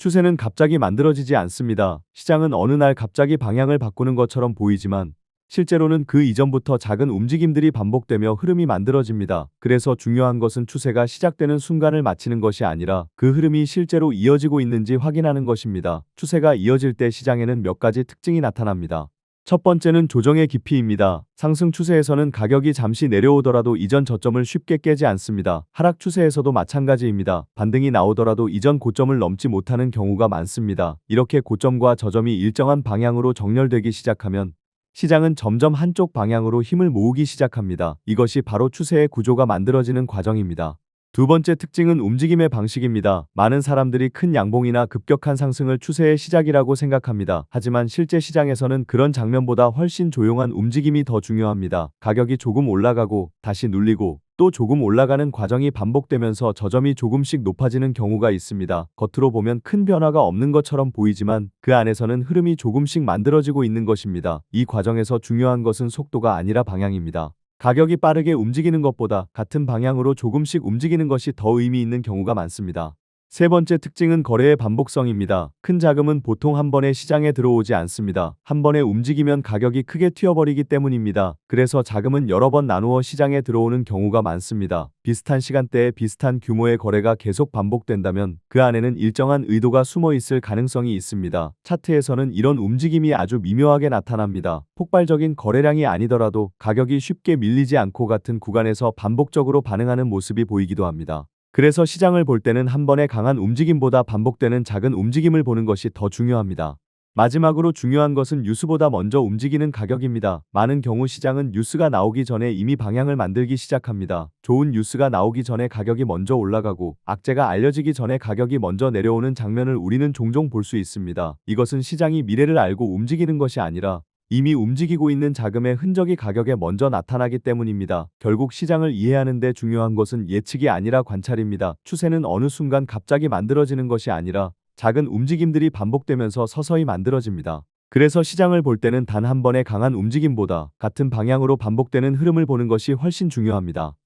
추세는 갑자기 만들어지지 않습니다. 시장은 어느 날 갑자기 방향을 바꾸는 것처럼 보이지만 실제로는 그 이전부터 작은 움직임들이 반복되며 흐름이 만들어집니다. 그래서 중요한 것은 추세가 시작되는 순간을 맞히는 것이 아니라 그 흐름이 실제로 이어지고 있는지 확인하는 것입니다. 추세가 이어질 때 시장에는 몇 가지 특징이 나타납니다. 첫 번째는 조정의 깊이입니다. 상승 추세에서는 가격이 잠시 내려오더라도 이전 저점을 쉽게 깨지 않습니다. 하락 추세에서도 마찬가지입니다. 반등이 나오더라도 이전 고점을 넘지 못하는 경우가 많습니다. 이렇게 고점과 저점이 일정한 방향으로 정렬되기 시작하면 시장은 점점 한쪽 방향으로 힘을 모으기 시작합니다. 이것이 바로 추세의 구조가 만들어지는 과정입니다. 두 번째 특징은 움직임의 방식입니다. 많은 사람들이 큰 양봉이나 급격한 상승을 추세의 시작이라고 생각합니다. 하지만 실제 시장에서는 그런 장면보다 훨씬 조용한 움직임이 더 중요합니다. 가격이 조금 올라가고 다시 눌리고 또 조금 올라가는 과정이 반복되면서 저점이 조금씩 높아지는 경우가 있습니다. 겉으로 보면 큰 변화가 없는 것처럼 보이지만 그 안에서는 흐름이 조금씩 만들어지고 있는 것입니다. 이 과정에서 중요한 것은 속도가 아니라 방향입니다. 가격이 빠르게 움직이는 것보다 같은 방향으로 조금씩 움직이는 것이 더 의미 있는 경우가 많습니다. 세 번째 특징은 거래의 반복성입니다. 큰 자금은 보통 한 번에 시장에 들어오지 않습니다. 한 번에 움직이면 가격이 크게 튀어버리기 때문입니다. 그래서 자금은 여러 번 나누어 시장에 들어오는 경우가 많습니다. 비슷한 시간대에 비슷한 규모의 거래가 계속 반복된다면 그 안에는 일정한 의도가 숨어 있을 가능성이 있습니다. 차트에서는 이런 움직임이 아주 미묘하게 나타납니다. 폭발적인 거래량이 아니더라도 가격이 쉽게 밀리지 않고 같은 구간에서 반복적으로 반응하는 모습이 보이기도 합니다. 그래서 시장을 볼 때는 한 번의 강한 움직임보다 반복되는 작은 움직임을 보는 것이 더 중요합니다. 마지막으로 중요한 것은 뉴스보다 먼저 움직이는 가격입니다. 많은 경우 시장은 뉴스가 나오기 전에 이미 방향을 만들기 시작합니다. 좋은 뉴스가 나오기 전에 가격이 먼저 올라가고 악재가 알려지기 전에 가격이 먼저 내려오는 장면을 우리는 종종 볼 수 있습니다. 이것은 시장이 미래를 알고 움직이는 것이 아니라 이미 움직이고 있는 자금의 흔적이 가격에 먼저 나타나기 때문입니다. 결국 시장을 이해하는 데 중요한 것은 예측이 아니라 관찰입니다. 추세는 어느 순간 갑자기 만들어지는 것이 아니라 작은 움직임들이 반복되면서 서서히 만들어집니다. 그래서 시장을 볼 때는 단 한 번의 강한 움직임보다 같은 방향으로 반복되는 흐름을 보는 것이 훨씬 중요합니다.